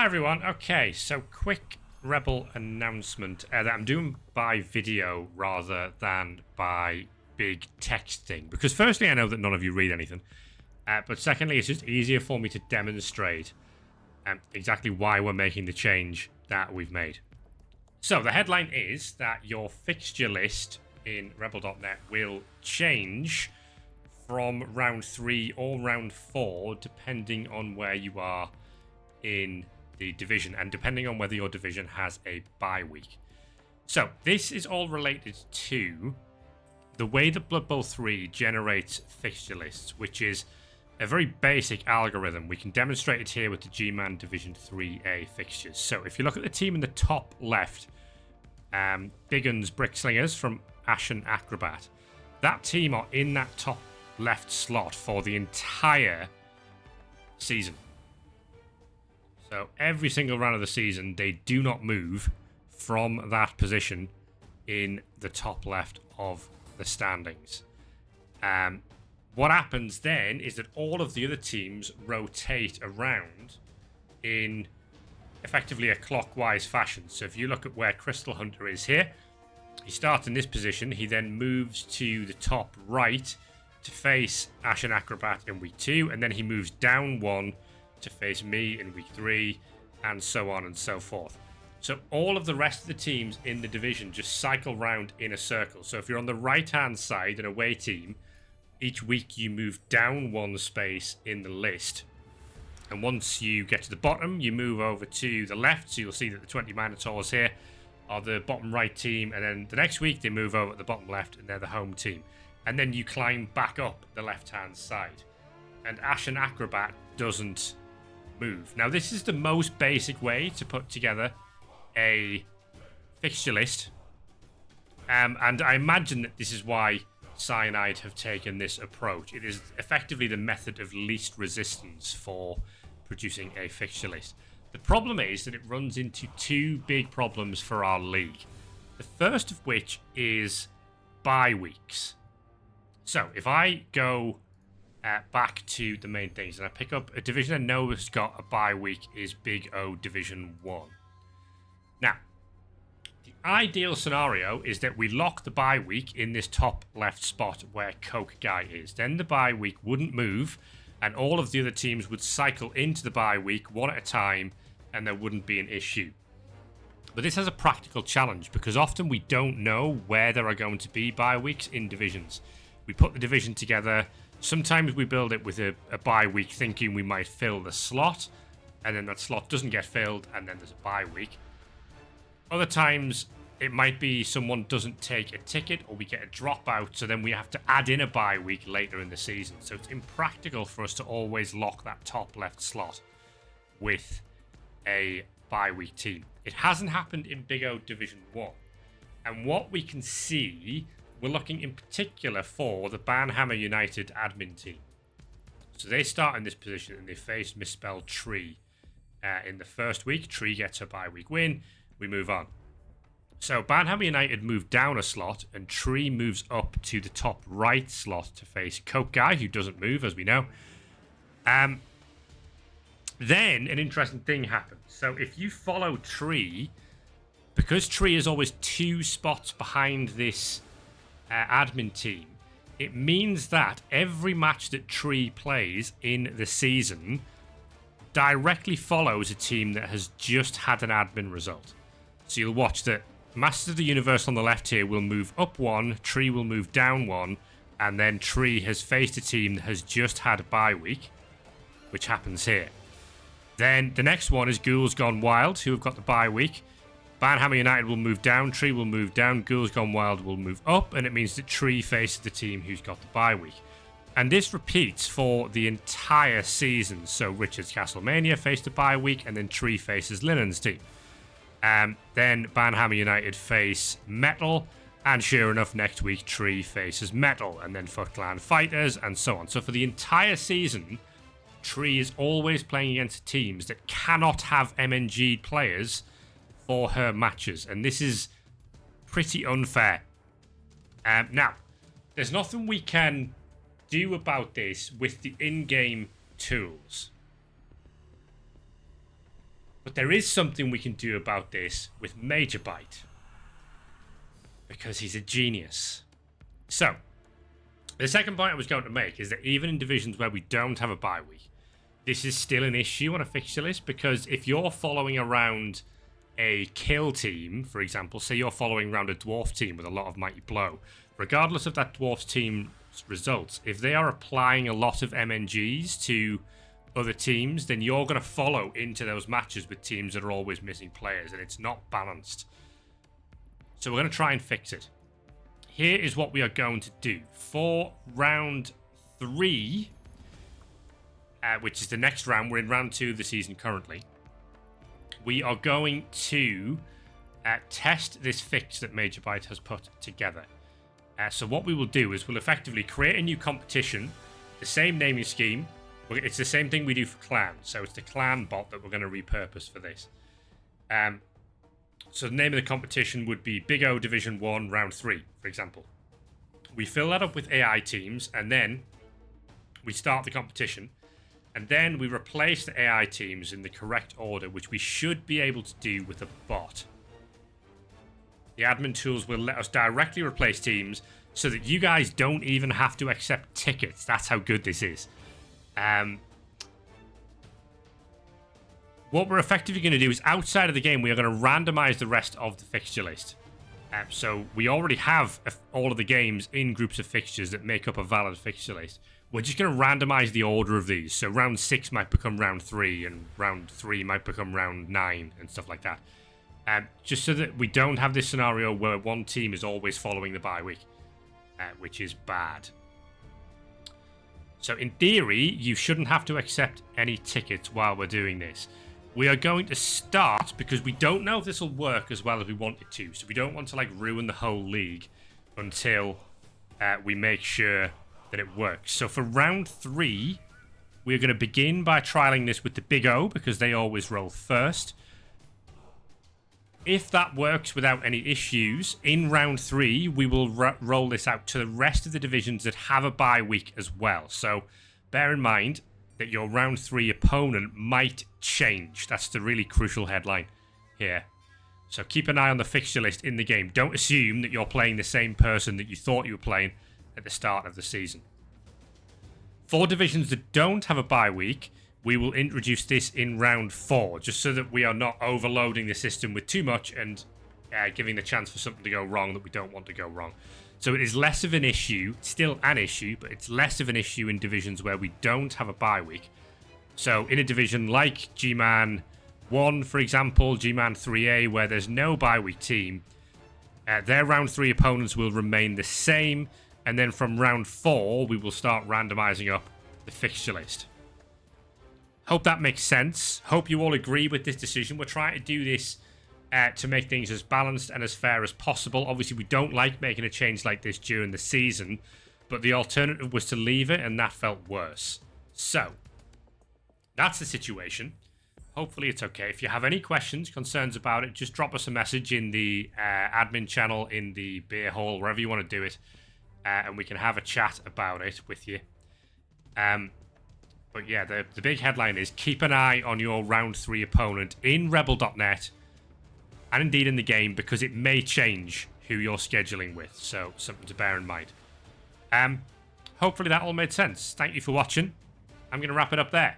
Hi everyone. Okay, so quick Rebel announcement that I'm doing by video rather than by big texting. Because firstly, I know that none of you read anything. But secondly, it's just easier for me to demonstrate exactly why we're making the change that we've made. So the headline is that your fixture list in Rebel.net will change from round 3 or round 4, depending on where you are in the division and depending on whether your division has a bye week. So this is all related to the way that Blood Bowl 3 generates fixture lists, which is a very basic algorithm. We can demonstrate it here with the G-Man Division 3A fixtures. So if you look at the team in the top left, Big Uns Brickslingers from Ashen Acrobat, that team are in that top left slot for the entire season. So every single round of the season, they do not move from that position in the top left of the standings. What happens then is that all of the other teams rotate around in effectively a clockwise fashion. So if you look at where Crystal Hunter is here, he starts in this position. He then moves to the top right to face Ashen Acrobat in week 2, and then he moves down 1 to face me in week 3, and so on and so forth. So all of the rest of the teams in the division just cycle round in a circle. So if you're on the right-hand side, an away team, each week you move down 1 space in the list. And once you get to the bottom, you move over to the left. So you'll see that the 20 Minotaurs here are the bottom right team. And then the next week, they move over to the bottom left, and they're the home team. And then you climb back up the left-hand side. And Ashen Acrobat doesn't move. Now, this is the most basic way to put together a fixture list. And I imagine that this is why Cyanide have taken this approach. It is effectively the method of least resistance for producing a fixture list. The problem is that it runs into 2 big problems for our league. The first of which is bye weeks. So if I go back to the main things and I pick up a division I know has got a bye week is Big O Division 1. Now, the ideal scenario is that we lock the bye week in this top left spot where Coke Guy is. Then the bye week wouldn't move, and all of the other teams would cycle into the bye week one at a time, and there wouldn't be an issue. But this has a practical challenge because often we don't know where there are going to be bye weeks in divisions. We put the division together. Sometimes we build it with a bye week thinking we might fill the slot, and then that slot doesn't get filled, and then there's a bye week. Other times, it might be someone doesn't take a ticket or we get a dropout, so then we have to add in a bye week later in the season. So it's impractical for us to always lock that top left slot with a bye week team. It hasn't happened in Big O Division 1. And what we can see, we're looking in particular for the Banhammer United admin team. So they start in this position and they face Misspelled Tree. In the first week, Tree gets her bye week win. We move on. So Banhammer United move down a slot and Tree moves up to the top right slot to face Coke Guy, who doesn't move, as we know. Then an interesting thing happens. So if you follow Tree, because Tree is always 2 spots behind this admin team, it means that every match that Tree plays in the season directly follows a team that has just had an admin result. So you'll watch that Masters of the Universe on the left here will move up 1, Tree will move down 1, and then Tree has faced a team that has just had a bye week, which happens here. Then the next one is Ghouls Gone Wild, who have got the bye week. Banhammer United will move down, Tree will move down, Ghouls Gone Wild will move up, and it means that Tree faces the team who's got the bye week. And this repeats for the entire season. So Richard's Castlemania faced a bye week, and then Tree faces Linen's team. Then Banhammer United face Metal, and sure enough, next week Tree faces Metal, and then Foot Clan Fighters, and so on. So for the entire season, Tree is always playing against teams that cannot have MNG players for her matches, and this is pretty unfair. Now, there's nothing we can do about this with the in-game tools. But there is something we can do about this with Major Byte, because he's a genius. So, the second point I was going to make is that even in divisions where we don't have a bye week, this is still an issue on a fixture list, because if you're following around a kill team, for example, say you're following around a dwarf team with a lot of mighty blow, regardless of that dwarf team's results, if they are applying a lot of MNGs to other teams, then you're going to follow into those matches with teams that are always missing players, and it's not balanced. So we're going to try and fix it. Here is what we are going to do. For round 3, which is the next round, we're in round 2 of the season currently, we are going to test this fix that Major Byte has put together. So what we will do is we'll effectively create a new competition, the same naming scheme. It's the same thing we do for clan. So it's the clan bot that we're going to repurpose for this. So the name of the competition would be Big O Division 1 Round 3, for example. We fill that up with AI teams, and then we start the competition. And then we replace the AI teams in the correct order, which we should be able to do with a bot. The admin tools will let us directly replace teams so that you guys don't even have to accept tickets. That's how good this is. What we're effectively going to do is, outside of the game, we are going to randomize the rest of the fixture list. So we already have all of the games in groups of fixtures that make up a valid fixture list. We're just going to randomize the order of these. So round 6 might become round 3, and round 3 might become round 9, and stuff like that. Just so that we don't have this scenario where one team is always following the bye week, which is bad. So in theory, you shouldn't have to accept any tickets while we're doing this. We are going to start, because we don't know if this will work as well as we want it to. So we don't want to like ruin the whole league until we make sure that it works. So for round 3, we're going to begin by trialing this with the Big O, because they always roll first. If that works without any issues, in round 3, we will roll this out to the rest of the divisions that have a bye week as well. So bear in mind that your round 3 opponent might change. That's the really crucial headline here. So keep an eye on the fixture list in the game. Don't assume that you're playing the same person that you thought you were playing at the start of the season. For divisions that don't have a bye week, we will introduce this in round 4, just so that we are not overloading the system with too much and giving the chance for something to go wrong that we don't want to go wrong. So it is less of an issue, still an issue, but it's less of an issue in divisions where we don't have a bye week. So in a division like G-Man 1, for example, G-Man 3A, where there's no bye week team, their round 3 opponents will remain the same, and then from round 4, we will start randomizing up the fixture list. Hope that makes sense. Hope you all agree with this decision. We're trying to do this to make things as balanced and as fair as possible. Obviously, we don't like making a change like this during the season, but the alternative was to leave it, and that felt worse. So, that's the situation. Hopefully it's okay. If you have any questions, concerns about it, just drop us a message in the admin channel, in the beer hall, wherever you want to do it, and we can have a chat about it with you. But yeah, the big headline is keep an eye on your round 3 opponent in REBBL.net, and indeed in the game, because it may change who you're scheduling with. So something to bear in mind. Hopefully that all made sense. Thank you for watching. I'm going to wrap it up there.